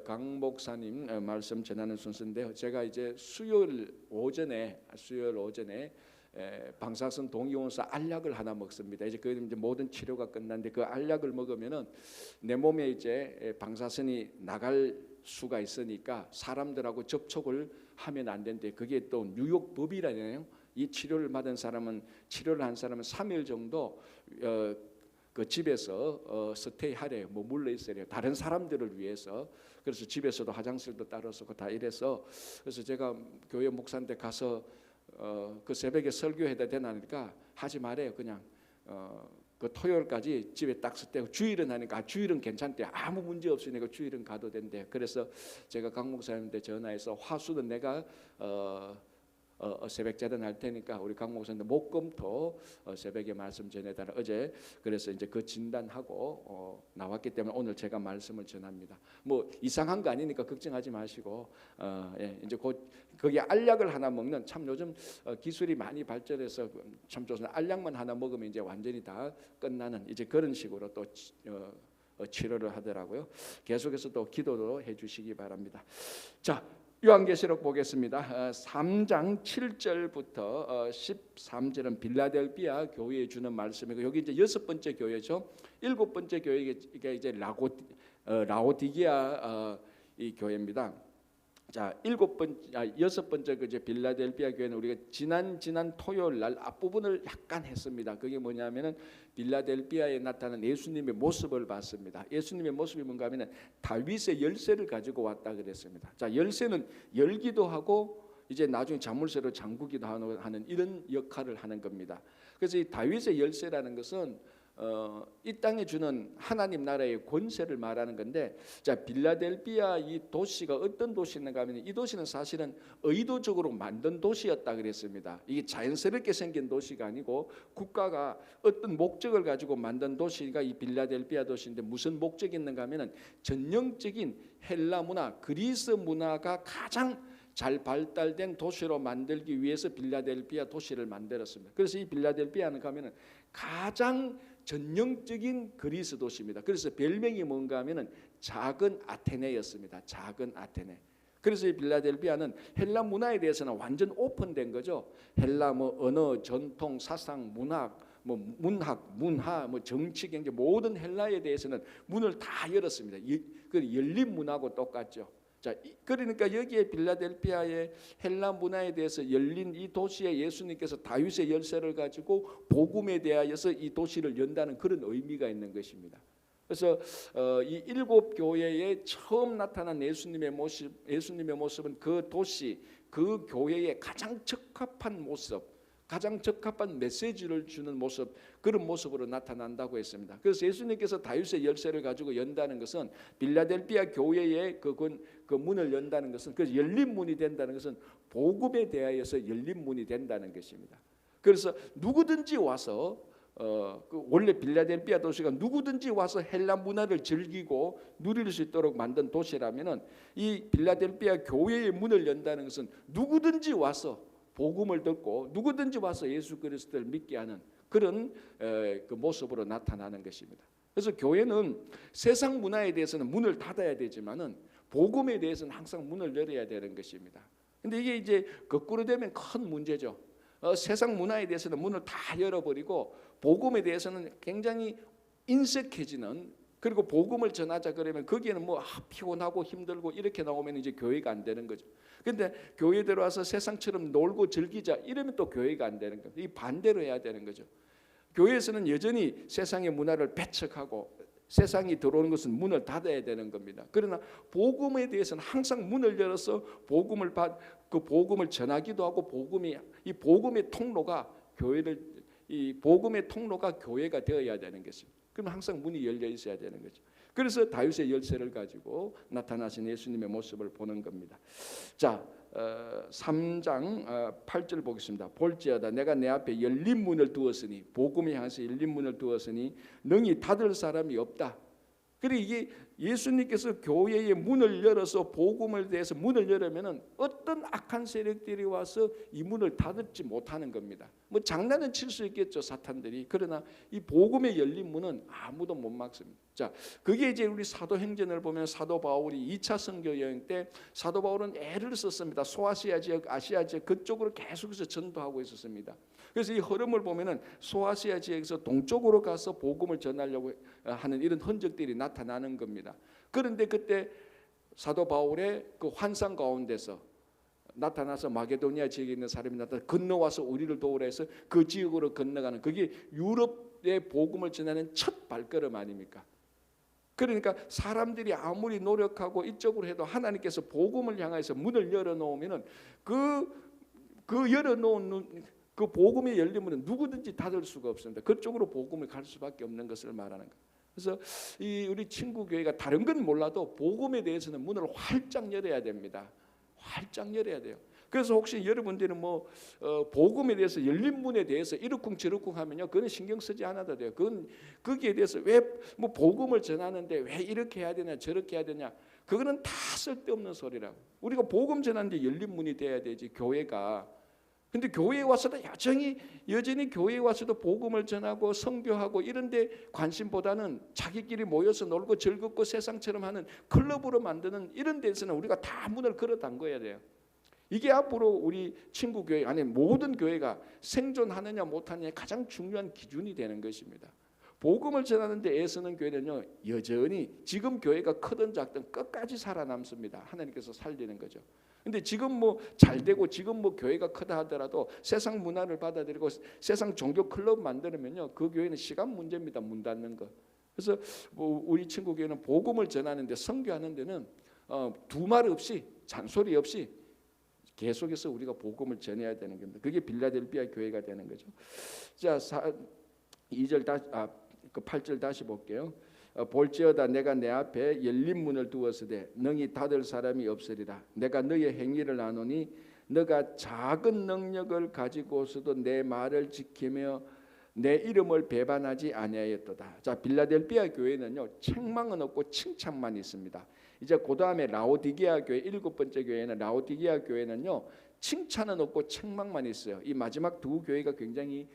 강 목사님 말씀 전하는 순서인데요. 제가 이제 수요일 오전에 방사선 동이온수 알약을 하나 먹습니다. 이제 그 이제 모든 치료가 끝났는데 그 알약을 먹으면은 내 몸에 이제 방사선이 나갈 수가 있으니까 사람들하고 접촉을 하면 안 된대. 그게 또 뉴욕 법이라네요. 이 치료를 받은 사람은 치료를 한 사람은 3일 정도 그 집에서 스테이하래요. 뭐 물러 있어요. 다른 사람들을 위해서. 그래서 집에서도 화장실도 따로 쓰고 다 이래서 그래서 제가 교회 목사한테 가서 그 새벽에 설교해야 되나니까 하지 말아요. 그냥 그 토요일까지 집에 딱 쓰고 주일은 하니까 주일은 괜찮대. 아무 문제 없으니까 주일은 가도 된대. 그래서 제가 강 목사님한테 전화해서 화수는 내가 새벽 재단할 테니까 우리 강 목사님 목금토 새벽에 말씀 전해달라. 어제 그래서 이제 그 진단하고 나왔기 때문에 오늘 제가 말씀을 전합니다. 뭐 이상한 거 아니니까 걱정하지 마시고 이제 곧 거기 알약을 하나 먹는 참 요즘 기술이 많이 발전해서 참 좋습니다. 알약만 하나 먹으면 이제 완전히 다 끝나는 이제 그런 식으로 또 치료를 하더라고요. 계속해서 또 기도도 해주시기 바랍니다. 자. 요한계시록 보겠습니다. 3장 7절부터 13절은 빌라델비아 교회에 주는 말씀이고 여기 이제 6번째 교회죠. 7번째 교회가 이제 라오디게아 이 교회입니다. 자, 6번째 그 이제 빌라델비아 교회는 우리가 지난 토요일 날 앞부분을 약간 했습니다. 그게 뭐냐면은 빌라델비아에 나타난 예수님의 모습을 봤습니다. 예수님의 모습이 뭔가 하면은 다윗의 열쇠를 가지고 왔다 그랬습니다. 자, 열쇠는 열기도 하고 이제 나중에 자물쇠로 잠그기도 하는 이런 역할을 하는 겁니다. 그래서 이 다윗의 열쇠라는 것은 이 땅에 주는 하나님 나라의 권세를 말하는 건데, 자, 빌라델비아 이 도시가 어떤 도시인가 하면 이 도시는 사실은 의도적으로 만든 도시였다 그랬습니다. 이게 자연스럽게 생긴 도시가 아니고 국가가 어떤 목적을 가지고 만든 도시가 이 빌라델비아 도시인데 무슨 목적이 있는가 하면은 전형적인 헬라 문화, 그리스 문화가 가장 잘 발달된 도시로 만들기 위해서 빌라델비아 도시를 만들었습니다. 그래서 이 빌라델비아는 가면은 가장 전형적인 그리스 도시입니다. 그래서 별명이 뭔가 하면은 작은 아테네였습니다. 작은 아테네. 그래서 이 빌라델비아는 헬라 문화에 대해서는 완전 오픈된 거죠. 헬라 뭐 언어, 전통, 사상, 문학, 뭐 문화, 뭐 정치, 경제 모든 헬라에 대해서는 문을 다 열었습니다. 그 열린 문화하고 똑같죠. 자, 그러니까 여기에 빌라델비아의 헬라 문화에 대해서 열린 이 도시에 예수님께서 다윗의 열쇠를 가지고 복음에 대하여서 이 도시를 연다는 그런 의미가 있는 것입니다. 그래서 이 7 교회에 처음 나타난 예수님의 모습은 그 도시, 그 교회에 가장 적합한 모습, 가장 적합한 메시지를 주는 모습, 그런 모습으로 나타난다고 했습니다. 그래서 예수님께서 다윗의 열쇠를 가지고 연다는 것은 빌라델비아 교회의 그 문을 연다는 것은, 그래서 열린 문이 된다는 것은 복음에 대하여서 열린 문이 된다는 것입니다. 그래서 누구든지 와서 원래 빌라델비아 도시가 누구든지 와서 헬라 문화를 즐기고 누릴 수 있도록 만든 도시라면은 이 빌라델비아 교회의 문을 연다는 것은 누구든지 와서 복음을 듣고 누구든지 와서 예수 그리스도를 믿게 하는 그런 그 모습으로 나타나는 것입니다. 그래서 교회는 세상 문화에 대해서는 문을 닫아야 되지만은 복음에 대해서는 항상 문을 열어야 되는 것입니다. 근데 이게 이제 거꾸로 되면 큰 문제죠. 세상 문화에 대해서는 문을 다 열어버리고 복음에 대해서는 굉장히 인색해지는, 그리고 복음을 전하자 그러면 거기에는 뭐 피곤하고 힘들고 이렇게 나오면 이제 교회가 안 되는 거죠. 근데 교회 들어와서 세상처럼 놀고 즐기자 이러면 또 교회가 안 되는 거예요. 이 반대로 해야 되는 거죠. 교회에서는 여전히 세상의 문화를 배척하고 세상이 들어오는 것은 문을 닫아야 되는 겁니다. 그러나 복음에 대해서는 항상 문을 열어서 그 복음을 전하기도 하고 이 복음의 통로가 교회가 되어야 되는 것입니다. 그럼 항상 문이 열려 있어야 되는 거죠. 그래서 다윗의 열쇠를 가지고 나타나신 예수님의 모습을 보는 겁니다. 자, 3장 8절 보겠습니다. 볼지어다 내가 내 앞에 열린 문을 두었으니, 복음에 향해서 열린 문을 두었으니 능히 닫을 사람이 없다. 그리고 이게 예수님께서 교회의 문을 열어서 복음을 대해서 문을 열으면은 어떤 악한 세력들이 와서 이 문을 닫지 못하는 겁니다. 뭐 장난은 칠 수 있겠죠, 사탄들이. 그러나 이 복음의 열린 문은 아무도 못 막습니다. 자, 그게 이제 우리 사도행전을 보면 사도 바울이 2차 선교 여행 때 사도 바울은 애를 썼습니다. 소아시아 지역, 아시아 지역 그쪽으로 계속해서 전도하고 있었습니다. 그래서 이 흐름을 보면은 소아시아 지역에서 동쪽으로 가서 복음을 전하려고 하는 이런 흔적들이 나타나는 겁니다. 그런데 그때 사도 바울의 그 환상 가운데서 나타나서 마게도니아 지역에 있는 사람이 나타나 건너와서 우리를 도우라 해서 그 지역으로 건너가는, 그게 유럽의 복음을 전하는 첫 발걸음 아닙니까? 그러니까 사람들이 아무리 노력하고 이쪽으로 해도 하나님께서 복음을 향해서 문을 열어놓으면은 그 열어놓은 그 복음의 열린 문은 누구든지 닫을 수가 없습니다. 그쪽으로 복음을 갈 수밖에 없는 것을 말하는 거예요. 그래서 이 우리 친구 교회가 다른 건 몰라도 복음에 대해서는 문을 활짝 열어야 됩니다. 활짝 열어야 돼요. 그래서 혹시 여러분들은 뭐 복음에 대해서 열린 문에 대해서 이러쿵저러쿵 하면요, 그건 신경 쓰지 않아도 돼요. 그건 거기에 대해서 왜 뭐 복음을 전하는데 왜 이렇게 해야 되냐 저렇게 해야 되냐, 그거는 다 쓸데없는 소리라고. 우리가 복음 전하는데 열린 문이 돼야 되지, 교회가. 근데 교회에 와서도 여전히 교회에 와서도 복음을 전하고 선교하고 이런데 관심보다는 자기끼리 모여서 놀고 즐겁고 세상처럼 하는 클럽으로 만드는 이런 데서는 우리가 다 문을 걸어 담궈야 돼요. 이게 앞으로 우리 친구 교회, 아니 모든 교회가 생존하느냐 못하느냐의 가장 중요한 기준이 되는 것입니다. 복음을 전하는데 애쓰는 교회는요, 여전히 지금 교회가 크든 작든 끝까지 살아남습니다. 하나님께서 살리는 거죠. 근데 지금 뭐 잘되고 지금 뭐 교회가 크다 하더라도 세상 문화를 받아들이고 세상 종교 클럽 만들면요, 그 교회는 시간 문제입니다. 문 닫는 거. 그래서 뭐 우리 친구 교회는 복음을 전하는데, 선교하는 데는 두말 없이, 잔소리 없이 계속해서 우리가 복음을 전해야 되는 겁니다. 그게 빌라델피아 교회가 되는 거죠. 자, 2절 그 8절 다시 볼게요. 볼지어다 내가 내 앞에 열린 문을 두었으되 능히 닫을 사람이 없으리라. 내가 너의 행위를 아노니 너가 작은 능력을 가지고서도 내 말을 지키며 내 이름을 배반하지 아니하였도다. 자, 빌라델피아 교회는요, 책망은 없고 칭찬만 있습니다. 이제 그 다음에 라오디게아 교회, 7번째 교회는 라오디게아 교회는요, 칭찬은 없고 책망만 있어요. 이 마지막 두 교회가 굉장히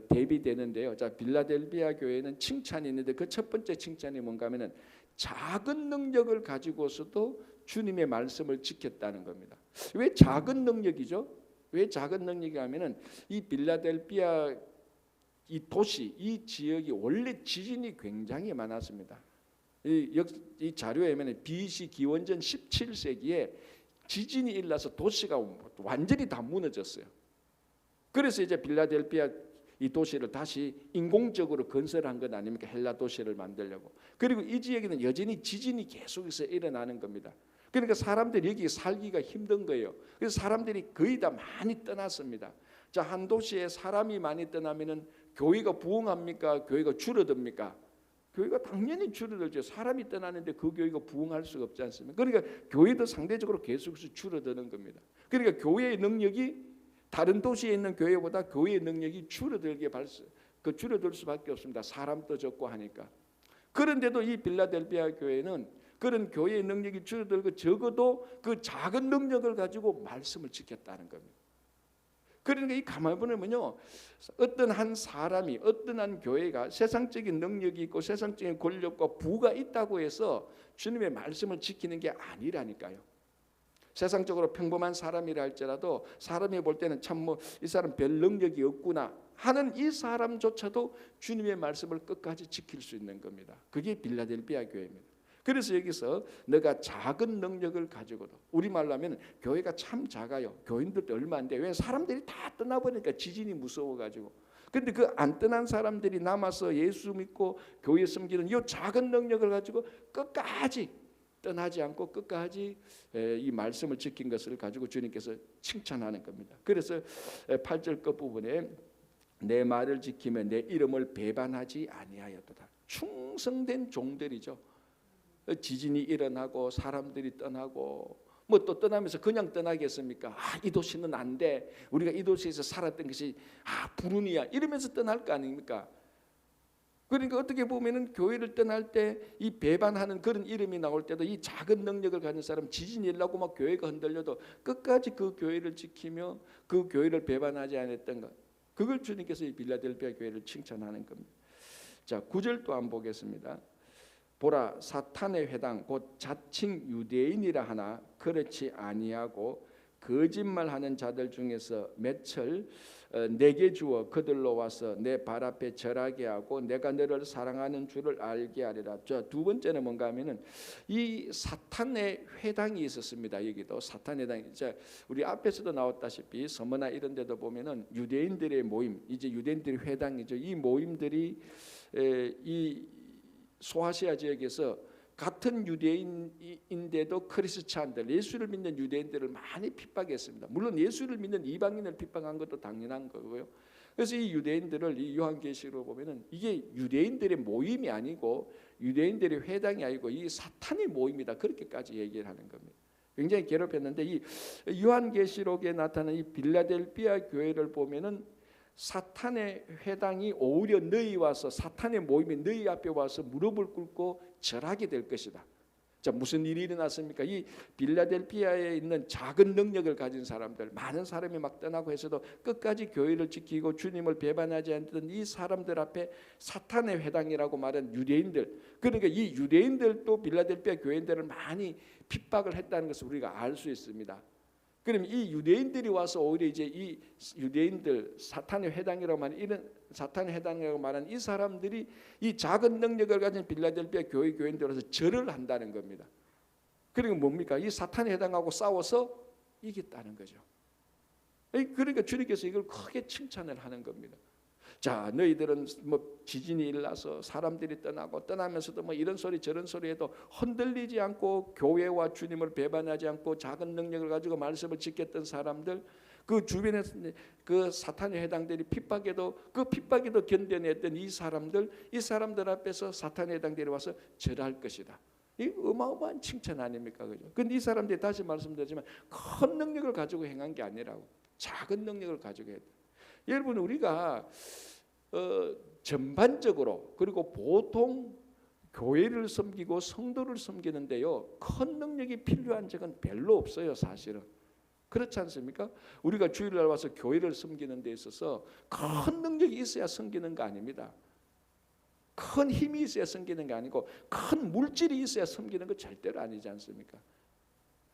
대비되는데요. 자, 빌라델피아 교회는 칭찬이 있는데 그 첫 번째 칭찬이 뭔가 하면은 작은 능력을 가지고서도 주님의 말씀을 지켰다는 겁니다. 왜 작은 능력이죠? 왜 작은 능력이 하면은 이 빌라델피아 이 도시, 이 지역이 원래 지진이 굉장히 많았습니다. 이 자료에 보면 BC 기원전 17세기에 지진이 일어나서 도시가 완전히 다 무너졌어요. 그래서 이제 빌라델피아 이 도시를 다시 인공적으로 건설한 것 아닙니까? 헬라 도시를 만들려고. 그리고 이 지역에는 여전히 지진이 계속해서 일어나는 겁니다. 그러니까 사람들이 여기 살기가 힘든 거예요. 그래서 사람들이 거의 다 많이 떠났습니다. 자, 한 도시에 사람이 많이 떠나면은 교회가 부흥합니까? 교회가 줄어듭니까? 교회가 당연히 줄어들죠. 사람이 떠나는데 그 교회가 부흥할 수가 없지 않습니까? 그러니까 교회도 상대적으로 계속해서 줄어드는 겁니다. 그러니까 교회의 능력이 다른 도시에 있는 교회보다 교회의 능력이 줄어들 수밖에 없습니다. 사람도 적고 하니까. 그런데도 이 빌라델피아 교회는 그런 교회의 능력이 줄어들고 적어도 그 작은 능력을 가지고 말씀을 지켰다는 겁니다. 그러니까 이 가만히 보면요, 어떤 한 사람이, 어떤 한 교회가 세상적인 능력이 있고 세상적인 권력과 부가 있다고 해서 주님의 말씀을 지키는 게 아니라니까요. 세상적으로 평범한 사람이라 할지라도 사람이 볼 때는 참 뭐 이 사람 별 능력이 없구나 하는 이 사람조차도 주님의 말씀을 끝까지 지킬 수 있는 겁니다. 그게 빌라델피아 교회입니다. 그래서 여기서 너가 작은 능력을 가지고도, 우리말로 하면 교회가 참 작아요. 교인들도 얼마 안 돼요. 왜? 사람들이 다 떠나버리니까 지진이 무서워가지고. 근데 그 안 떠난 사람들이 남아서 예수 믿고 교회 섬기는 이 작은 능력을 가지고 끝까지 떠나지 않고 끝까지 이 말씀을 지킨 것을 가지고 주님께서 칭찬하는 겁니다. 그래서 8절 끝부분에 내 말을 지키며 내 이름을 배반하지 아니하였도다. 충성된 종들이죠. 지진이 일어나고 사람들이 떠나고 뭐 또 떠나면서 그냥 떠나겠습니까? 이 도시는 안 돼. 우리가 이 도시에서 살았던 것이 불운이야. 이러면서 떠날 거 아닙니까? 그러니까 어떻게 보면은 교회를 떠날 때 이 배반하는 그런 이름이 나올 때도 이 작은 능력을 가진 사람, 지진이 일어나고 막 교회가 흔들려도 끝까지 그 교회를 지키며 그 교회를 배반하지 않았던 것, 그걸 주님께서 이 빌라델피아 교회를 칭찬하는 겁니다. 자, 9절 또한 보겠습니다. 보라, 사탄의 회당 곧 자칭 유대인이라 하나 그렇지 아니하고 거짓말하는 자들 중에서 몇을 내게 주어 그들로 와서 내 발 앞에 절하게 하고 내가 너를 사랑하는 줄을 알게 하리라. 자, 두 번째는 뭔가 하면은 이 사탄의 회당이 있었습니다. 여기도 사탄의 회당. 자, 우리 앞에서도 나왔다시피 서머나 이런 데도 보면은 유대인들의 모임, 이제 유대인들의 회당이죠. 이 모임들이 이 소아시아 지역에서 같은 유대인인데도 크리스찬들, 예수를 믿는 유대인들을 많이 핍박했습니다. 물론 예수를 믿는 이방인을 핍박한 것도 당연한 거고요. 그래서 이 유대인들을 이 요한계시록으로 보면은 이게 유대인들의 모임이 아니고 유대인들의 회당이 아니고 이 사탄의 모임이다, 그렇게까지 얘기를 하는 겁니다. 굉장히 괴롭혔는데 이 요한계시록에 나타난 이 빌라델피아 교회를 보면은 사탄의 회당이 오히려 너희 와서, 사탄의 모임이 너희 앞에 와서 무릎을 꿇고 절하게 될 것이다. 자, 무슨 일이 일어났습니까? 이 빌라델피아에 있는 작은 능력을 가진 사람들, 많은 사람이 막 떠나고 해서도 끝까지 교회를 지키고 주님을 배반하지 않던 이 사람들 앞에 사탄의 회당이라고 말한 유대인들, 그러니까 이 유대인들도 빌라델피아 교인들을 많이 핍박을 했다는 것을 우리가 알 수 있습니다. 그럼 이 유대인들이 와서 오히려 이제 이 유대인들, 사탄의 회당이라고 말하는 이런 사탄의 회당이라고 말하는 이 사람들이 이 작은 능력을 가진 빌라델피아 교인들로서 절을 한다는 겁니다. 그리고 뭡니까? 이 사탄의 회당하고 싸워서 이겼다는 거죠. 그러니까 주님께서 이걸 크게 칭찬을 하는 겁니다. 자, 너희들은 뭐 지진이 일어나서 사람들이 떠나고 떠나면서도 뭐 이런 소리 저런 소리 해도 흔들리지 않고 교회와 주님을 배반하지 않고 작은 능력을 가지고 말씀을 지켰던 사람들, 그 주변에서 그 사탄의 회당들이 핍박에도 그 핍박에도 견뎌냈던 이 사람들 앞에서 사탄의 회당들이 와서 절할 것이다. 이 어마어마한 칭찬 아닙니까, 그죠? 근데 이 사람들이 다시 말씀드리지만 큰 능력을 가지고 행한 게 아니라고, 작은 능력을 가지고 했다. 여러분, 우리가 전반적으로 그리고 보통 교회를 섬기고 성도를 섬기는데요, 큰 능력이 필요한 적은 별로 없어요, 사실은. 그렇지 않습니까? 우리가 주일날 와서 교회를 섬기는 데 있어서 큰 능력이 있어야 섬기는 거 아닙니다. 큰 힘이 있어야 섬기는 게 아니고 큰 물질이 있어야 섬기는 거 절대로 아니지 않습니까?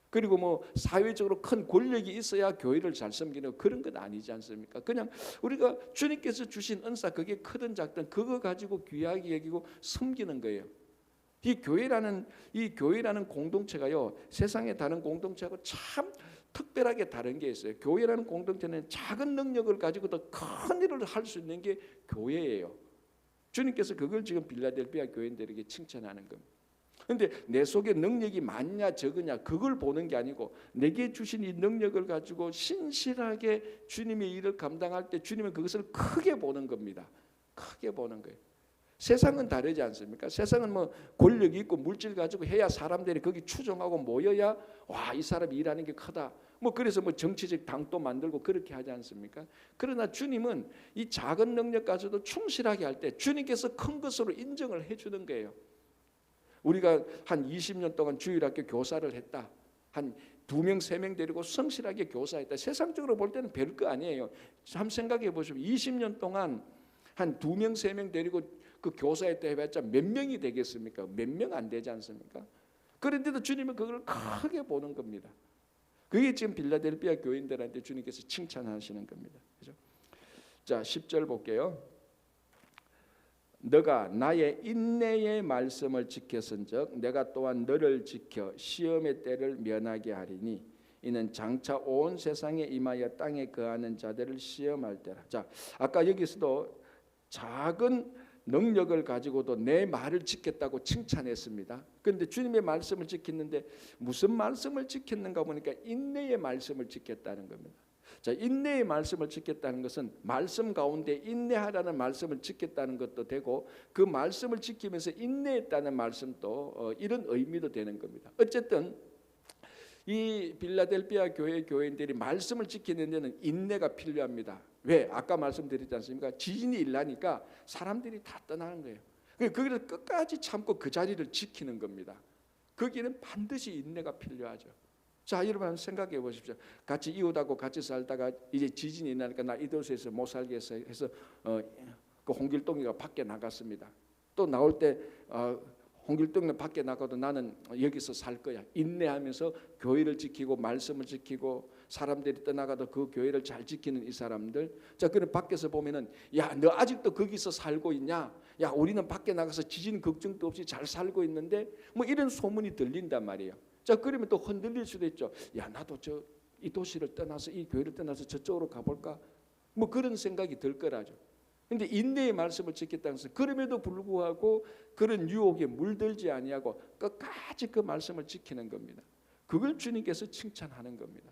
그리고 뭐 사회적으로 큰 권력이 있어야 교회를 잘 섬기는 그런 건 아니지 않습니까? 그냥 우리가 주님께서 주신 은사, 그게 크든 작든 그거 가지고 귀하게 여기고 섬기는 거예요. 이 교회라는 공동체가요, 세상의 다른 공동체하고 참 특별하게 다른 게 있어요. 교회라는 공동체는 작은 능력을 가지고 더 큰 일을 할 수 있는 게 교회예요. 주님께서 그걸 지금 빌라델피아 교인들에게 칭찬하는 겁니다. 그런데 내 속에 능력이 많냐 적으냐 그걸 보는 게 아니고 내게 주신 이 능력을 가지고 신실하게 주님의 일을 감당할 때 주님은 그것을 크게 보는 겁니다. 크게 보는 거예요. 세상은 다르지 않습니까? 세상은 뭐 권력이 있고 물질 가지고 해야 사람들이 거기 추종하고 모여야 와, 이 사람이 일하는 게 크다. 뭐 그래서 뭐 정치적 당도 만들고 그렇게 하지 않습니까? 그러나 주님은 이 작은 능력 가지고도 충실하게 할 때 주님께서 큰 것으로 인정을 해주는 거예요. 우리가 한 20년 동안 주일학교 교사를 했다. 한 2명, 3명 데리고 성실하게 교사했다. 세상적으로 볼 때는 별거 아니에요. 한번 생각해 보시면 20년 동안 한 2명, 3명 데리고 그 교사했다 해봤자 몇 명이 되겠습니까? 몇 명 안 되지 않습니까? 그런데도 주님은 그걸 크게 보는 겁니다. 그게 지금 빌라델피아 교인들한테 주님께서 칭찬하시는 겁니다. 그죠? 자, 10절 볼게요. 너가 나의 인내의 말씀을 지켰은즉 내가 또한 너를 지켜 시험의 때를 면하게 하리니 이는 장차 온 세상에 임하여 땅에 거하는 자들을 시험할 때라. 자, 아까 여기서도 작은 능력을 가지고도 내 말을 지켰다고 칭찬했습니다. 그런데 주님의 말씀을 지켰는데 무슨 말씀을 지켰는가 보니까 인내의 말씀을 지켰다는 겁니다. 자, 인내의 말씀을 지켰다는 것은 말씀 가운데 인내하라는 말씀을 지켰다는 것도 되고 그 말씀을 지키면서 인내했다는 말씀도 이런 의미도 되는 겁니다. 어쨌든 이 빌라델피아 교회 교인들이 말씀을 지키는 데는 인내가 필요합니다. 왜? 아까 말씀드렸지 않습니까? 지진이 일어나니까 사람들이 다 떠나는 거예요. 거기를 끝까지 참고 그 자리를 지키는 겁니다. 거기는 반드시 인내가 필요하죠. 자, 여러분 생각해 보십시오. 같이 이웃하고 같이 살다가 이제 지진이 일어나니까 나 이 도시에서 못 살겠어 해서 그 홍길동이가 밖에 나갔습니다. 또 나올 때 홍길동은 밖에 나가도 나는 여기서 살 거야. 인내하면서 교회를 지키고 말씀을 지키고 사람들이 떠나가도 그 교회를 잘 지키는 이 사람들. 자, 그럼 밖에서 보면은 야, 너 아직도 거기서 살고 있냐? 야, 우리는 밖에 나가서 지진 걱정도 없이 잘 살고 있는데 뭐 이런 소문이 들린단 말이에요. 자, 그러면 또 흔들릴 수도 있죠. 야, 나도 이 도시를 떠나서 이 교회를 떠나서 저쪽으로 가볼까? 뭐 그런 생각이 들 거라죠. 근데 인내의 말씀을 지켰다는 것은 그럼에도 불구하고 그런 유혹에 물들지 아니하고 끝까지 그 말씀을 지키는 겁니다. 그걸 주님께서 칭찬하는 겁니다.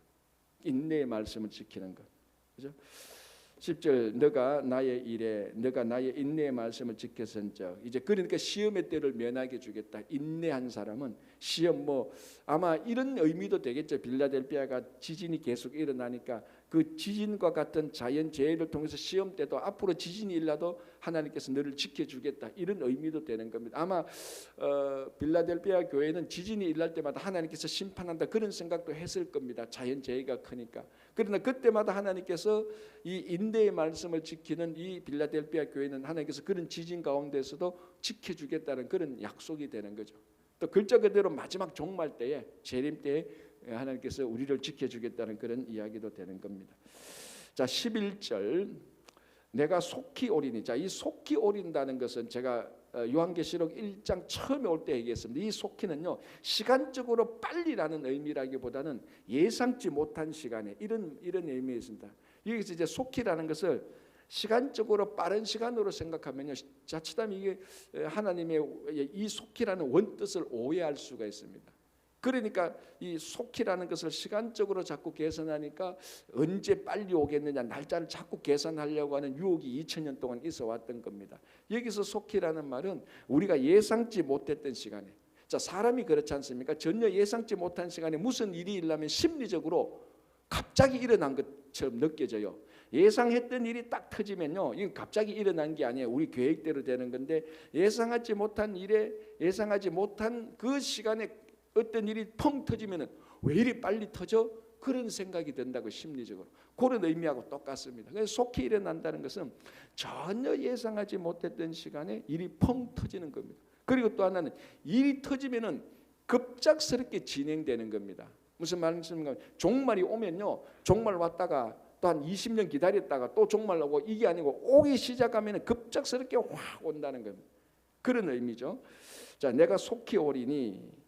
인내의 말씀을 지키는 것. 그죠? 10절 너가 나의 일에 너가 나의 인내의 말씀을 지켰은즉 이제 그러니까 시험의 때를 면하게 주겠다. 인내한 사람은 시험 뭐 아마 이런 의미도 되겠죠. 빌라델피아가 지진이 계속 일어나니까 그 지진과 같은 자연재해를 통해서 시험 때도 앞으로 지진이 일어나도 하나님께서 너를 지켜주겠다 이런 의미도 되는 겁니다. 아마 빌라델피아 교회는 지진이 일어날 때마다 하나님께서 심판한다 그런 생각도 했을 겁니다. 자연재해가 크니까. 그러나 그때마다 하나님께서 이 인내의 말씀을 지키는 이 빌라델피아 교회는 하나님께서 그런 지진 가운데서도 지켜주겠다는 그런 약속이 되는 거죠. 또 글자 그대로 마지막 종말 때에 재림 때에 하나님께서 우리를 지켜주겠다는 그런 이야기도 되는 겁니다. 자, 11절 내가 속히 오리니. 자, 이 속히 오린다는 것은 제가 요한계시록 1장 처음에 올 때 얘기했습니다. 이 속히는요 시간적으로 빨리라는 의미라기보다는 예상치 못한 시간에 이런 의미가 있습니다. 여기서 이제 속히라는 것을 시간적으로 빠른 시간으로 생각하면요 자칫하면 이게 하나님의 이 속히라는 원뜻을 오해할 수가 있습니다. 그러니까 이 속히라는 것을 시간적으로 자꾸 계산하니까 언제 빨리 오겠느냐 날짜를 자꾸 계산하려고 하는 유혹이 2000년 동안 있어 왔던 겁니다. 여기서 속히라는 말은 우리가 예상치 못했던 시간에, 자 사람이 그렇지 않습니까? 전혀 예상치 못한 시간에 무슨 일이 일어나면 심리적으로 갑자기 일어난 것처럼 느껴져요. 예상했던 일이 딱 터지면요 이건 갑자기 일어난 게 아니에요. 우리 계획대로 되는 건데 예상하지 못한 일에 예상하지 못한 그 시간에 어떤 일이 펑 터지면은 왜 이리 빨리 터져? 그런 생각이 든다고 심리적으로 그런 의미하고 똑같습니다. 그래서 속히 일어난다는 것은 전혀 예상하지 못했던 시간에 일이 펑 터지는 겁니다. 그리고 또 하나는 일이 터지면은 급작스럽게 진행되는 겁니다. 무슨 말씀인가? 종말이 오면요 종말 왔다가 또 한 20년 기다렸다가 또 종말 오고 이게 아니고 오기 시작하면 급작스럽게 확 온다는 겁니다. 그런 의미죠. 자, 내가 속히 오리니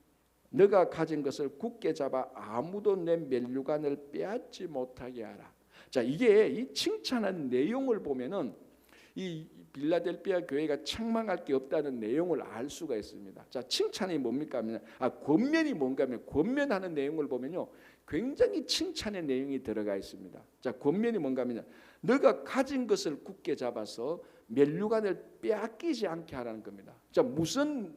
너가 가진 것을 굳게 잡아 아무도 내 면류관을 빼앗지 못하게 하라. 자, 이게 이 칭찬한 내용을 보면은 이 빌라델피아 교회가 책망할 게 없다는 내용을 알 수가 있습니다. 자, 칭찬이 뭡니까 하면 권면이 뭔가 하면 권면하는 내용을 보면요 굉장히 칭찬의 내용이 들어가 있습니다. 자, 권면이 뭔가 하면 너가 가진 것을 굳게 잡아서 면류관을 빼앗기지 않게 하라는 겁니다. 자, 무슨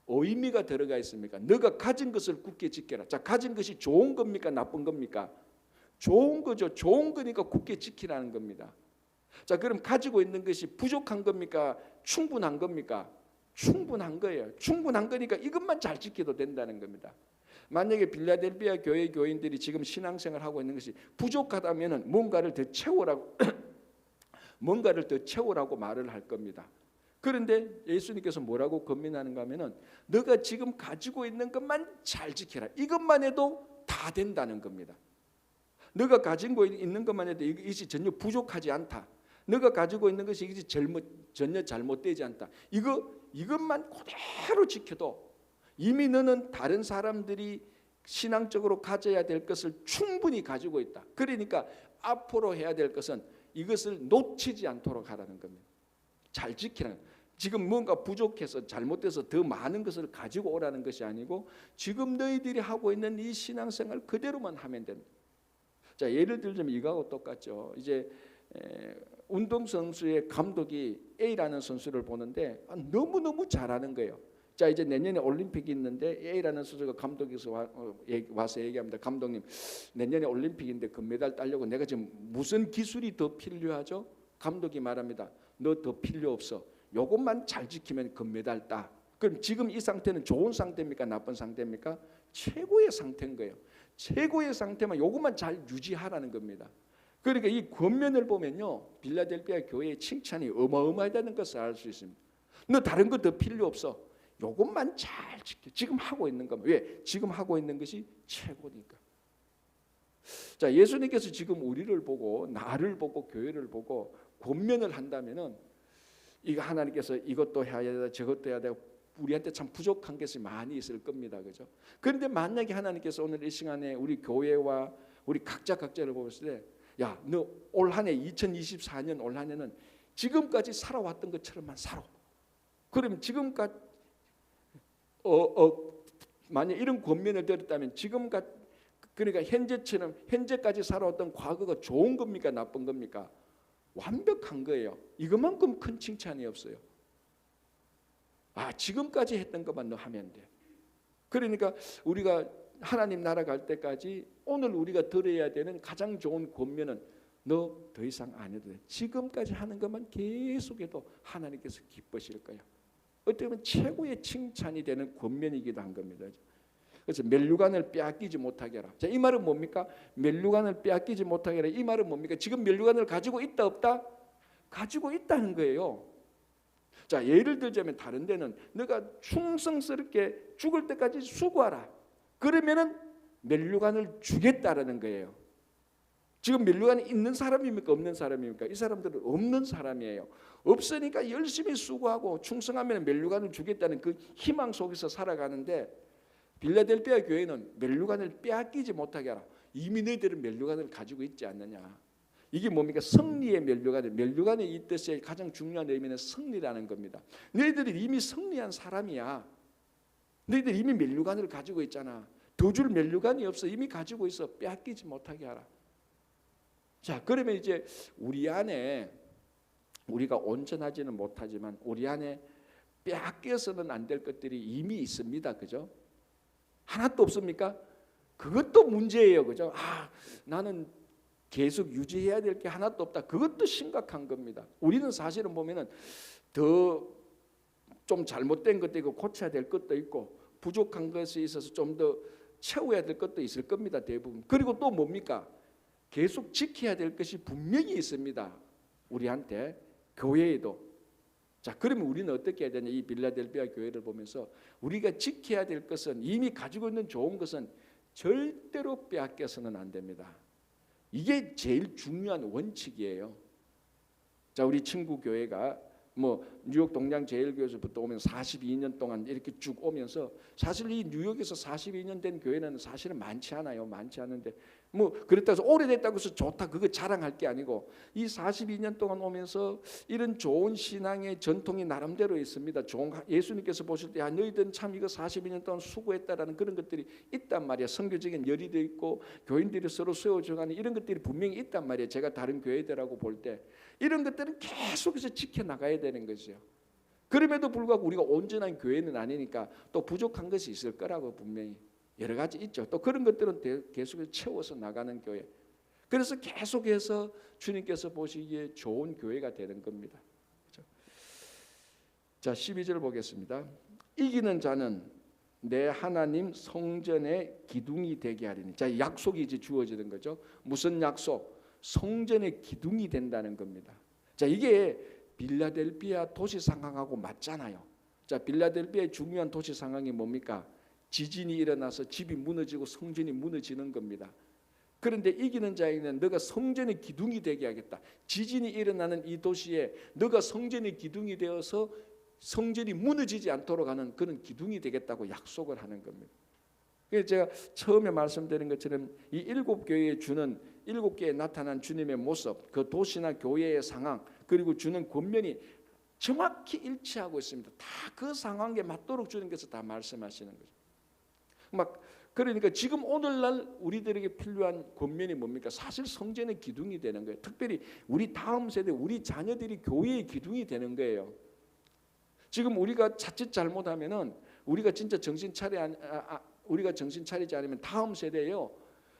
의미가 들어가 있습니까? 너가 가진 것을 굳게 지켜라. 자, 가진 것이 좋은 겁니까? 나쁜 겁니까? 좋은 거죠. 좋은 거니까 굳게 지키라는 겁니다. 자, 그럼 가지고 있는 것이 부족한 겁니까? 충분한 겁니까? 충분한 거예요. 충분한 거니까 이것만 잘 지켜도 된다는 겁니다. 만약에 빌라델피아 교회 교인들이 지금 신앙생활 하고 있는 것이 부족하다면은 뭔가를 더 채우라고 뭔가를 더 채우라고 말을 할 겁니다. 그런데 예수님께서 뭐라고 권면하는가 하면은 너가 지금 가지고 있는 것만 잘 지켜라. 이것만 해도 다 된다는 겁니다. 너가 가지고 있는 것만 해도 이것이 전혀 부족하지 않다. 너가 가지고 있는 것이 전혀 잘못되지 않다. 이것만 그대로 지켜도 이미 너는 다른 사람들이 신앙적으로 가져야 될 것을 충분히 가지고 있다. 그러니까 앞으로 해야 될 것은 이것을 놓치지 않도록 하라는 겁니다. 잘 지키라는 겁니다. 지금 뭔가 부족해서 잘못돼서 더 많은 것을 가지고 오라는 것이 아니고 지금 너희들이 하고 있는 이 신앙생활 그대로만 하면 된다. 자, 예를 들자면 이거하고 똑같죠. 이제 운동선수의 감독이 A라는 선수를 보는데 너무너무 잘하는 거예요. 자, 이제 내년에 올림픽이 있는데 A라는 선수가 감독에서 와서 얘기합니다. 감독님, 내년에 올림픽인데 금메달 따려고 내가 지금 무슨 기술이 더 필요하죠? 감독이 말합니다. 너 더 필요 없어. 요것만 잘 지키면 금메달 따. 그럼 지금 이 상태는 좋은 상태입니까? 나쁜 상태입니까? 최고의 상태인 거예요. 최고의 상태만 요것만 잘 유지하라는 겁니다. 그러니까 이 권면을 보면요, 빌라델피아 교회의 칭찬이 어마어마하다는 것을 알 수 있습니다. 너 다른 거 더 필요 없어. 요것만 잘 지켜. 지금 하고 있는 것. 왜? 지금 하고 있는 것이 최고니까. 자, 예수님께서 지금 우리를 보고 나를 보고 교회를 보고 권면을 한다면은 이거 하나님께서 이것도 해야 되다 저것도 해야 되고 우리한테 참 부족한 것이 많이 있을 겁니다. 그죠? 그런데 만약에 하나님께서 오늘 이 시간에 우리 교회와 우리 각자를 보았을 때 야, 너 올 한 해 2024년 올 한 해는 지금까지 살아왔던 것처럼만 살아. 그러면 지금까지 만약 이런 권면을 들었다면 지금까지 그러니까 현재까지 살아왔던 과거가 좋은 겁니까 나쁜 겁니까? 완벽한 거예요. 이것만큼 큰 칭찬이 없어요. 아, 지금까지 했던 것만 너 하면 돼. 그러니까 우리가 하나님 나라 갈 때까지 오늘 우리가 들어야 되는 가장 좋은 권면은 너 더 이상 안 해도 돼. 지금까지 하는 것만 계속해도 하나님께서 기쁘실 거야. 어떻게 보면 최고의 칭찬이 되는 권면이기도 한 겁니다. 그래서 멸류관을 빼앗기지 못하게 하라. 자, 이 말은 뭡니까? 멸류관을 빼앗기지 못하게 하라. 이 말은 뭡니까? 지금 멸류관을 가지고 있다 없다? 가지고 있다는 거예요. 자, 예를 들자면 다른 데는 너가 충성스럽게 죽을 때까지 수고하라. 그러면은 멸류관을 주겠다라는 거예요. 지금 멸류관이 있는 사람입니까? 없는 사람입니까? 이 사람들은 없는 사람이에요. 없으니까 열심히 수고하고 충성하면 멸류관을 주겠다는 그 희망 속에서 살아가는데 빌라델피아 교회는 멸류관을 빼앗기지 못하게 하라. 이미 너희들은 멸류관을 가지고 있지 않느냐. 이게 뭡니까? 승리의 멸류관의 이 뜻의 가장 중요한 의미는 승리라는 겁니다. 너희들이 이미 승리한 사람이야. 너희들 이미 멸류관을 가지고 있잖아. 더 줄 멸류관이 없어. 이미 가지고 있어. 빼앗기지 못하게 하라. 자, 그러면 이제 우리 안에 우리가 온전하지는 못하지만 우리 안에 빼앗겨서는 안 될 것들이 이미 있습니다. 그죠? 하나도 없습니까? 그것도 문제예요. 그죠? 아, 나는 계속 유지해야 될 게 하나도 없다. 그것도 심각한 겁니다. 우리는 사실은 보면은 더 좀 잘못된 것도 있고 고쳐야 될 것도 있고 부족한 것이 있어서 좀 더 채워야 될 것도 있을 겁니다. 대부분. 그리고 또 뭡니까? 계속 지켜야 될 것이 분명히 있습니다. 우리한테 교회에도. 자, 그러면 우리는 어떻게 해야 되냐? 이 빌라델피아 교회를 보면서 우리가 지켜야 될 것은 이미 가지고 있는 좋은 것은 절대로 빼앗겨서는 안 됩니다. 이게 제일 중요한 원칙이에요. 자, 우리 친구 교회가 뉴욕 동양제일교회에서부터 오면 42년 동안 이렇게 쭉 오면서 사실 이 뉴욕에서 42년 된 교회는 사실은 많지 않아요. 많지 않은데 그렇다고 해서 오래됐다고 해서 좋다 그거 자랑할 게 아니고 이 42년 동안 오면서 이런 좋은 신앙의 전통이 나름대로 있습니다. 예수님께서 보실 때 너희들은 참 이거 42년 동안 수고했다라는 그런 것들이 있단 말이야. 선교적인 열의도 있고 교인들이 서로 세워져가는 이런 것들이 분명히 있단 말이에요. 제가 다른 교회들하고 볼 때 이런 것들은 계속해서 지켜나가야 되는 거죠. 그럼에도 불구하고 우리가 온전한 교회는 아니니까 또 부족한 것이 있을 거라고 분명히 여러 가지 있죠. 또 그런 것들은 계속해서 채워서 나가는 교회. 그래서 계속해서 주님께서 보시기에 좋은 교회가 되는 겁니다. 그렇죠? 자, 12절 보겠습니다. 이기는 자는 내 하나님 성전의 기둥이 되게 하리니. 자, 약속이 이제 주어지는 거죠. 무슨 약속? 성전의 기둥이 된다는 겁니다. 자, 이게 빌라델피아 도시 상황하고 맞잖아요. 자, 빌라델피아의 중요한 도시 상황이 뭡니까? 지진이 일어나서 집이 무너지고 성전이 무너지는 겁니다. 그런데 이기는 자에게는 너가 성전의 기둥이 되게 하겠다. 지진이 일어나는 이 도시에 너가 성전의 기둥이 되어서 성전이 무너지지 않도록 하는 그런 기둥이 되겠다고 약속을 하는 겁니다. 그래서 제가 처음에 말씀드린 것처럼 이 7교회에 주는 7개에 나타난 주님의 모습, 그 도시나 교회의 상황, 그리고 주는 권면이 정확히 일치하고 있습니다. 다 그 상황에 맞도록 주님께서 다 말씀하시는 거죠. 그러니까 지금 오늘날 우리들에게 필요한 권면이 뭡니까? 사실 성전의 기둥이 되는 거예요. 특별히 우리 다음 세대, 우리 자녀들이 교회의 기둥이 되는 거예요. 지금 우리가 자칫 잘못하면은 우리가 진짜 우리가 정신 차리지 않으면 다음 세대에요.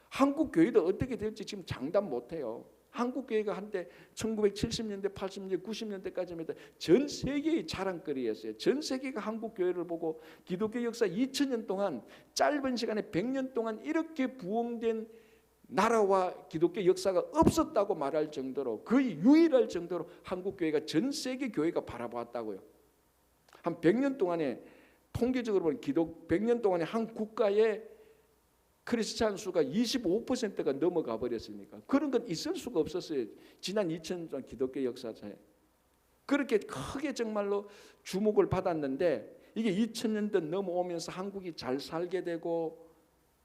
한국 교회도 어떻게 될지 지금 장담 못해요. 한국 교회가 한때 1970년대, 80년대, 90년대까지면 전 세계의 자랑거리였어요. 전 세계가 한국 교회를 보고 기독교 역사 2000년 동안 짧은 시간에 100년 동안 이렇게 부흥된 나라와 기독교 역사가 없었다고 말할 정도로 거의 유일할 정도로 한국 교회가 전 세계 교회가 바라보았다고요. 한 100년 동안에 통계적으로 보면 100년 동안에 한 국가의 크리스찬 수가 25%가 넘어가 버렸으니까 그런 건 있을 수가 없었어요. 지난 2000년 동안 기독교 역사에 그렇게 크게 정말로 주목을 받았는데 이게 2000년대 넘어오면서 한국이 잘 살게 되고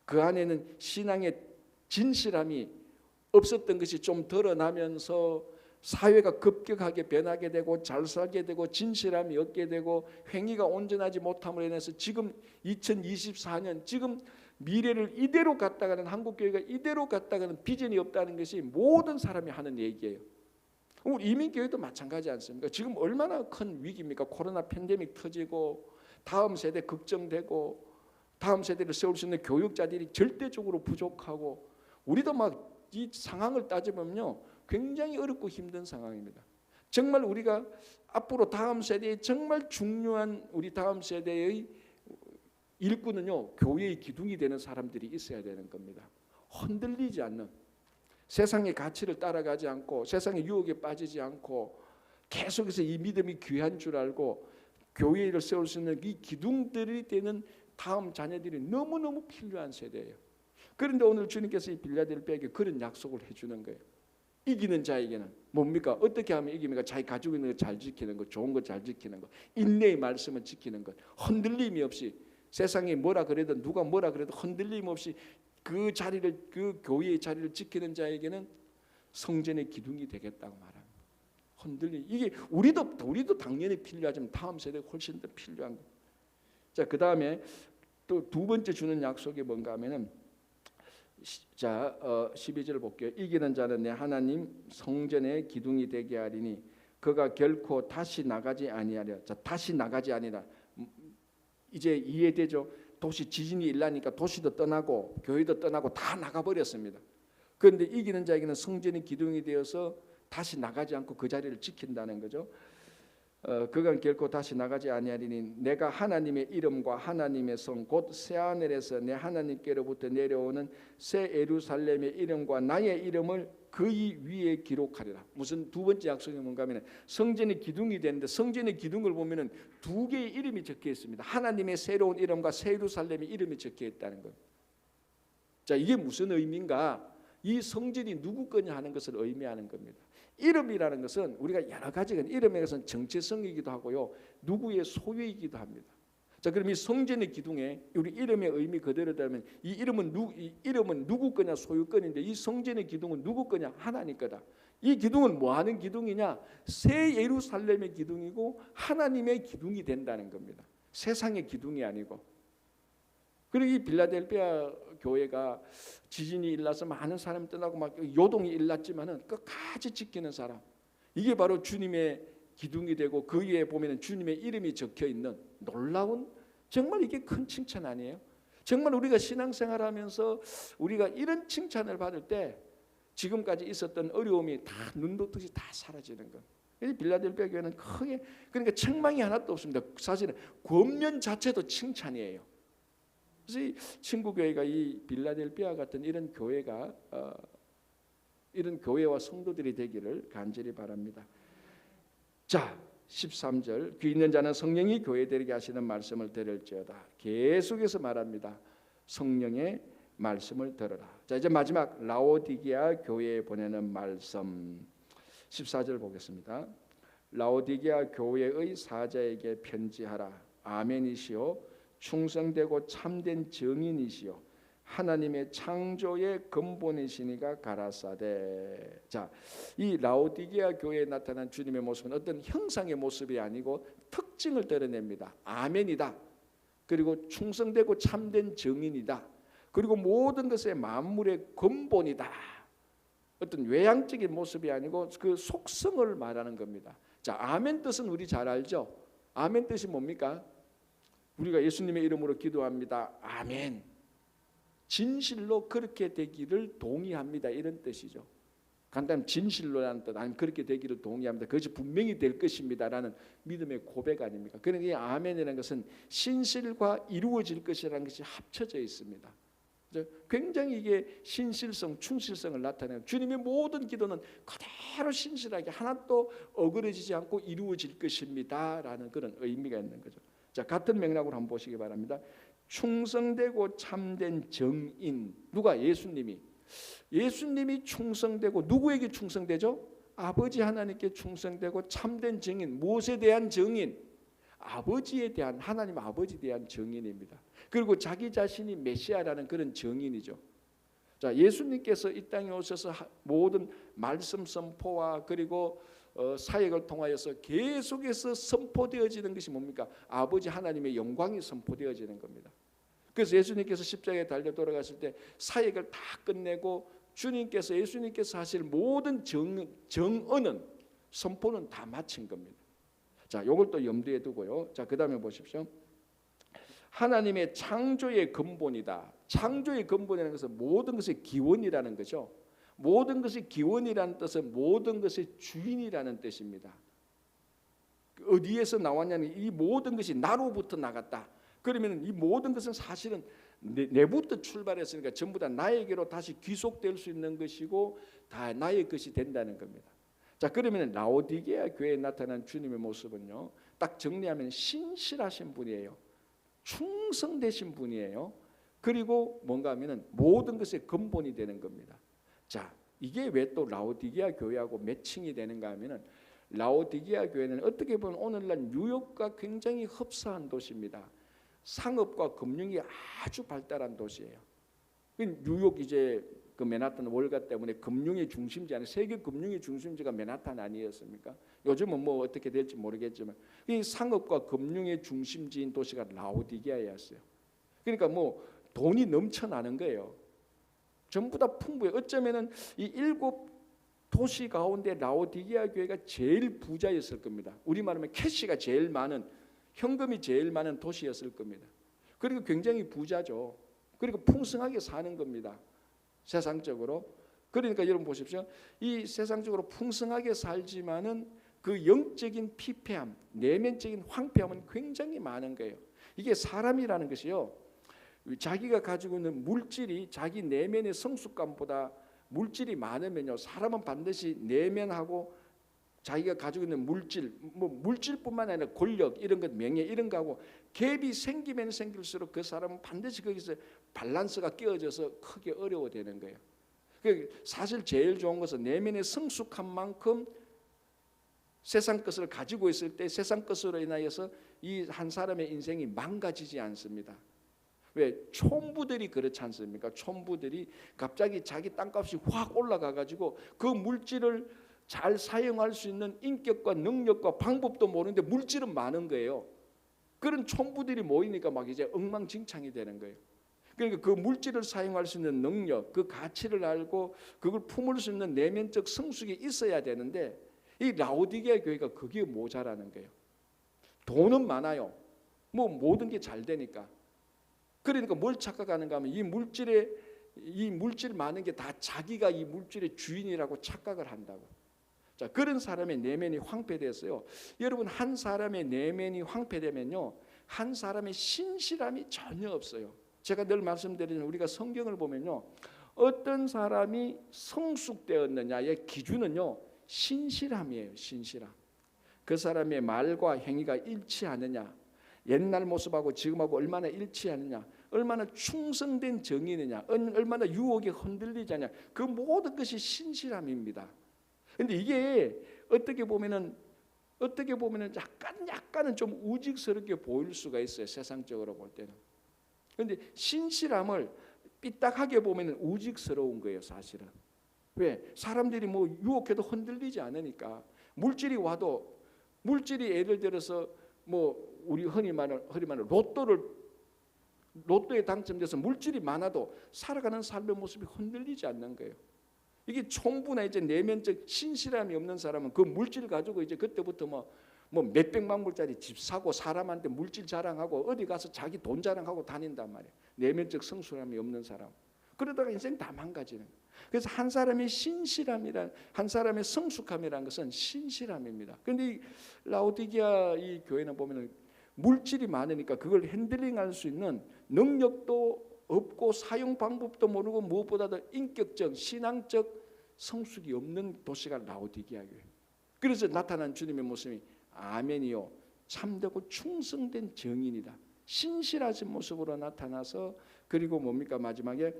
그 안에는 신앙의 진실함이 없었던 것이 좀 드러나면서 사회가 급격하게 변하게 되고 잘 살게 되고 진실함이 없게 되고 행위가 온전하지 못함으로 인해서 지금 2024년 지금 미래를 이대로 갔다가는 한국교회가 이대로 갔다가는 비전이 없다는 것이 모든 사람이 하는 얘기예요. 우리 이민교회도 마찬가지 않습니까? 지금 얼마나 큰 위기입니까? 코로나 팬데믹 터지고 다음 세대 걱정되고 다음 세대를 세울 수 있는 교육자들이 절대적으로 부족하고 우리도 막 이 상황을 따져보면요 굉장히 어렵고 힘든 상황입니다. 정말 우리가 앞으로 다음 세대에 정말 중요한 우리 다음 세대의 일꾼은요 교회의 기둥이 되는 사람들이 있어야 되는 겁니다. 흔들리지 않는 세상의 가치를 따라가지 않고 세상의 유혹에 빠지지 않고 계속해서 이 믿음이 귀한 줄 알고 교회를 세울 수 있는 이 기둥들이 되는 다음 자녀들이 너무너무 필요한 세대예요. 그런데 오늘 주님께서 이 빌라델피아에게 그런 약속을 해주는 거예요. 이기는 자에게는 뭡니까? 어떻게 하면 이깁니까? 자기 가지고 있는 거 잘 지키는 것, 좋은 거 잘 지키는 것, 인내의 말씀을 지키는 것, 흔들림이 없이 세상이 뭐라 그래도 누가 뭐라 그래도 흔들림 없이 그 자리를 그 교회의 자리를 지키는 자에게는 성전의 기둥이 되겠다고 말합니다. 흔들림 이게 우리도 당연히 필요하지만 다음 세대가 훨씬 더 필요한 거. 자, 그 다음에 또 두 번째 주는 약속이 뭔가 하면은 12절 볼게요. 이기는 자는 내 하나님 성전의 기둥이 되게 하리니 그가 결코 다시 나가지 아니하리라. 자, 다시 나가지 아니라 이제 이해되죠? 도시 지진이 일어나니까 도시도 떠나고 교회도 떠나고 다 나가버렸습니다. 그런데 이기는 자에게는 성전의 기둥이 되어서 다시 나가지 않고 그 자리를 지킨다는 거죠. 그가 결코 다시 나가지 아니하리니 내가 하나님의 이름과 하나님의 성 곧 새하늘에서 내 하나님께로부터 내려오는 새 예루살렘의 이름과 나의 이름을 그의 위에 기록하리라. 무슨 두 번째 약속이 뭔가 하면 성전의 기둥이 되는데 성전의 기둥을 보면은 두 개의 이름이 적혀 있습니다. 하나님의 새로운 이름과 새 예루살렘의 이름이 적혀 있다는 것. 자, 이게 무슨 의미인가? 이 성전이 누구 거냐 하는 것을 의미하는 겁니다. 이름이라는 것은 우리가 여러 가지가 이름에 것은 정체성이기도 하고요. 누구의 소유이기도 합니다. 자, 그럼 이 성전의 기둥에 우리 이름의 의미 그대로라면 이 이름은 누구 거냐 소유권인데 이 성전의 기둥은 누구 거냐 하나님 거다. 이 기둥은 뭐 하는 기둥이냐? 새 예루살렘의 기둥이고 하나님의 기둥이 된다는 겁니다. 세상의 기둥이 아니고. 그리고 이 빌라델피아 교회가 지진이 일어나서 많은 사람이 떠나고 막 요동이 일어났지만은 끝까지 지키는 사람, 이게 바로 주님의 기둥이 되고 그 위에 보면은 주님의 이름이 적혀 있는 놀라운 정말 이게 큰 칭찬 아니에요? 정말 우리가 신앙생활하면서 우리가 이런 칭찬을 받을 때 지금까지 있었던 어려움이 다 눈도듯이 다 사라지는 것. 이 빌라델피아 교회는 크게 그러니까 책망이 하나도 없습니다. 사실은 권면 자체도 칭찬이에요. 그래서 이 친구 교회가 이 빌라델피아 같은 이런 교회가 이런 교회와 성도들이 되기를 간절히 바랍니다. 자, 13절 귀 있는 자는 성령이 교회들에게 하시는 말씀을 들을지어다. 계속해서 말합니다. 성령의 말씀을 들어라. 자, 이제 마지막 라오디게아 교회에 보내는 말씀 14절 보겠습니다. 라오디게아 교회의 사자에게 편지하라. 아멘이시오. 충성되고 참된 증인이시요 하나님의 창조의 근본이시니가 가라사대. 자, 이 라오디게아 교회에 나타난 주님의 모습은 어떤 형상의 모습이 아니고 특징을 드러냅니다. 아멘이다. 그리고 충성되고 참된 증인이다. 그리고 모든 것의 만물의 근본이다. 어떤 외향적인 모습이 아니고 그 속성을 말하는 겁니다. 자, 아멘 뜻은 우리 잘 알죠? 아멘 뜻이 뭡니까? 우리가 예수님의 이름으로 기도합니다. 아멘. 진실로 그렇게 되기를 동의합니다. 이런 뜻이죠. 간단히 진실로라는 뜻, 아니면 그렇게 되기를 동의합니다. 그것이 분명히 될 것입니다라는 믿음의 고백 아닙니까? 그러니까 이 아멘이라는 것은 신실과 이루어질 것이라는 것이 합쳐져 있습니다. 굉장히 이게 신실성, 충실성을 나타내요. 주님의 모든 기도는 그대로 신실하게 하나도 어그러지지 않고 이루어질 것입니다라는 그런 의미가 있는 거죠. 자, 같은 맥락으로 한번 보시기 바랍니다. 충성되고 참된 정인, 누가? 예수님이 충성되고, 누구에게 충성되죠? 아버지 하나님께 충성되고 참된 정인. 무엇에 대한 정인? 아버지에 대한, 하나님 아버지에 대한 정인입니다. 그리고 자기 자신이 메시아라는 그런 정인이죠. 자, 예수님께서 이 땅에 오셔서 모든 말씀 선포와 그리고 사역을 통하여서 계속해서 선포되어지는 것이 뭡니까? 아버지 하나님의 영광이 선포되어지는 겁니다. 그래서 예수님께서 십자가에 달려 돌아가실 때 사역을 다 끝내고 예수님께서 하실 모든 정언은, 선포는 다 마친 겁니다. 자, 이걸 또 염두에 두고요. 자, 그 다음에 보십시오. 하나님의 창조의 근본이다. 창조의 근본이라는 것은 모든 것의 기원이라는 거죠. 모든 것의 기원이라는 뜻은 모든 것의 주인이라는 뜻입니다. 어디에서 나왔냐면 이 모든 것이 나로부터 나갔다. 그러면 이 모든 것은 사실은 내부터 출발했으니까 전부 다 나에게로 다시 귀속될 수 있는 것이고 다 나의 것이 된다는 겁니다. 자, 그러면 라오디게아 교회에 나타난 주님의 모습은요, 딱 정리하면 신실하신 분이에요. 충성되신 분이에요. 그리고 뭔가 하면은 모든 것의 근본이 되는 겁니다. 자, 이게 왜 또 라오디게아 교회하고 매칭이 되는가 하면은, 라오디게아 교회는 어떻게 보면 오늘날 뉴욕과 굉장히 흡사한 도시입니다. 상업과 금융이 아주 발달한 도시예요. 뉴욕 이제 그 맨하탄 월가 때문에 금융의 중심지, 아니 세계 금융의 중심지가 맨하탄 아니었습니까? 요즘은 뭐 어떻게 될지 모르겠지만 이 상업과 금융의 중심지인 도시가 라오디게아였어요. 그러니까 뭐 돈이 넘쳐나는 거예요. 전부 다 풍부해요. 어쩌면은 이 7 도시 가운데 라오디게아 교회가 제일 부자였을 겁니다. 우리말하면 캐시가 제일 많은, 현금이 제일 많은 도시였을 겁니다. 그리고 굉장히 부자죠. 그리고 풍성하게 사는 겁니다. 세상적으로. 그러니까 여러분 보십시오. 이 세상적으로 풍성하게 살지만은 그 영적인 피폐함, 내면적인 황폐함은 굉장히 많은 거예요. 이게 사람이라는 것이요, 자기가 가지고 있는 물질이 자기 내면의 성숙감보다 물질이 많으면요, 사람은 반드시 내면하고 자기가 가지고 있는 물질, 뭐 물질뿐만 아니라 권력, 이런 것, 명예 이런 거하고 갭이 생기면 생길수록 그 사람은 반드시 거기서 밸런스가 깨어져서 크게 어려워지는 거예요. 사실 제일 좋은 것은 내면의 성숙한 만큼 세상 것을 가지고 있을 때 세상 것으로 인하여서 이 한 사람의 인생이 망가지지 않습니다. 왜? 촌부들이 그렇지 않습니까? 촌부들이 갑자기 자기 땅값이 확 올라가가지고 그 물질을 잘 사용할 수 있는 인격과 능력과 방법도 모르는데 물질은 많은 거예요. 그런 촌부들이 모이니까 막 이제 엉망진창이 되는 거예요. 그러니까 그 물질을 사용할 수 있는 능력, 그 가치를 알고 그걸 품을 수 있는 내면적 성숙이 있어야 되는데 이 라오디게아 교회가 그게 모자라는 거예요. 돈은 많아요. 뭐 모든 게 잘 되니까. 그러니까 뭘 착각하는가 하면 이 물질 많은 게 다 자기가 이 물질의 주인이라고 착각을 한다고. 자, 그런 사람의 내면이 황폐됐어요. 여러분, 한 사람의 내면이 황폐되면요, 한 사람의 신실함이 전혀 없어요. 제가 늘 말씀드리는, 우리가 성경을 보면요, 어떤 사람이 성숙되었느냐의 기준은요, 신실함이에요. 신실함. 그 사람의 말과 행위가 일치하느냐, 옛날 모습하고 지금하고 얼마나 일치하느냐, 얼마나 충성된 정인이냐, 얼마나 유혹에 흔들리지 않냐, 그 모든 것이 신실함입니다. 근데 이게 어떻게 보면은 약간은 좀 우직스럽게 보일 수가 있어요. 세상적으로 볼 때는. 그런데 신실함을 삐딱하게 보면은 우직스러운 거예요, 사실은. 왜? 사람들이 뭐 유혹해도 흔들리지 않으니까. 물질이 와도, 물질이 예를 들어서 뭐 우리 흔히 말하는 로또에 당첨돼서 물질이 많아도 살아가는 삶의 모습이 흔들리지 않는 거예요. 이게 촌부나 이제 내면적 신실함이 없는 사람은 그 물질 가지고 이제 그때부터 뭐 몇백만 불짜리 집 사고 사람한테 물질 자랑하고 어디 가서 자기 돈 자랑하고 다닌단 말이에요. 내면적 성숙함이 없는 사람. 그러다가 인생 다 망가지는 거예요. 그래서 한 사람의 신실함이란, 한 사람의 성숙함이라는 것은 신실함입니다. 그런데 이 라오디게아 이 교회는 보면은 물질이 많으니까 그걸 핸들링할 수 있는 능력도 없고 사용 방법도 모르고 무엇보다도 인격적 신앙적 성숙이 없는 도시가 라오디게아 교회. 그래서 나타난 주님의 모습이 아멘이요 참되고 충성된 증인이다. 신실하신 모습으로 나타나서 그리고 뭡니까 마지막에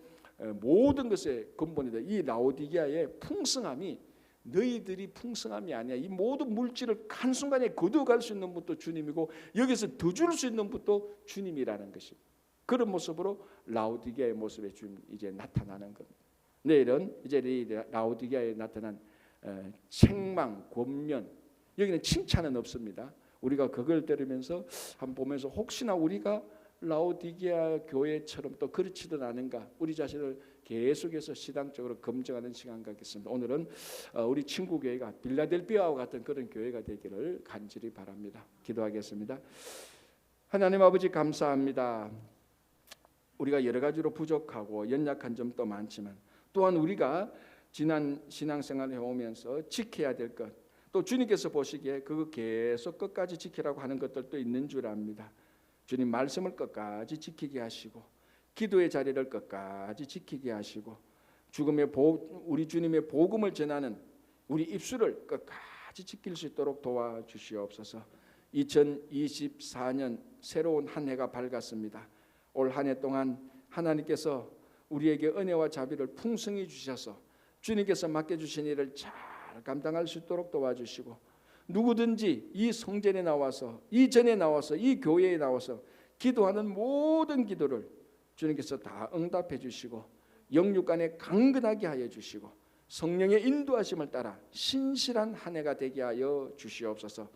모든 것의 근본이다. 이 라오디게아의 풍성함이 너희들이 풍성함이 아니야. 이 모든 물질을 한순간에 거두어갈 수 있는 분도 주님이고 여기서 더 줄 수 있는 분도 주님이라는 것입니다. 그런 모습으로 라오디게아의 모습에 주님 이제 나타나는 겁니다. 내일은 이제 라오디게아에 나타난 책망, 권면, 여기는 칭찬은 없습니다. 우리가 그걸 들으면서 한번 보면서 혹시나 우리가 라오디게아 교회처럼 또 그렇지도 않은가 우리 자신을 계속해서 신앙적으로 검증하는 시간 갖겠습니다. 오늘은 우리 친구 교회가 빌라델비아와 같은 그런 교회가 되기를 간절히 바랍니다. 기도하겠습니다. 하나님 아버지 감사합니다. 우리가 여러 가지로 부족하고 연약한 점도 많지만 또한 우리가 지난 신앙생활을 해오면서 지켜야 될 것, 또 주님께서 보시기에 그거 계속 끝까지 지키라고 하는 것들도 있는 줄 압니다. 주님 말씀을 끝까지 지키게 하시고 기도의 자리를 끝까지 지키게 하시고 우리 주님의 복음을 전하는 우리 입술을 끝까지 지킬 수 있도록 도와주시옵소서. 2024년 새로운 한 해가 밝았습니다. 올 한 해 동안 하나님께서 우리에게 은혜와 자비를 풍성히 주셔서 주님께서 맡겨주신 일을 잘 감당할 수 있도록 도와주시고 누구든지 이 성전에 나와서 이전에 나와서 이 교회에 나와서 기도하는 모든 기도를 주님께서 다 응답해 주시고 영육간에 강건하게 하여 주시고 성령의 인도하심을 따라 신실한 한 해가 되게 하여 주시옵소서.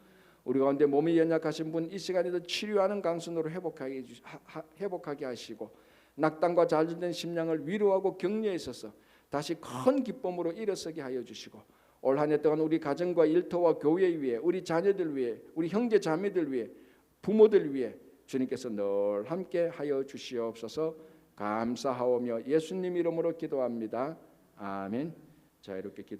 우리 가운데 몸이 연약하신 분 이 시간에도 치료하는 강선으로 회복하게 하시고 낙담과 좌절된 심령을 위로하고 격려해 주셔서 다시 큰 기쁨으로 일어서게 하여 주시고 올 한 해 동안 우리 가정과 일터와 교회 위에 우리 자녀들 위해 우리 형제 자매들 위해 부모들 위해 주님께서 늘 함께 하여 주시옵소서. 감사하오며 예수님 이름으로 기도합니다. 아멘. 자 이렇게 기도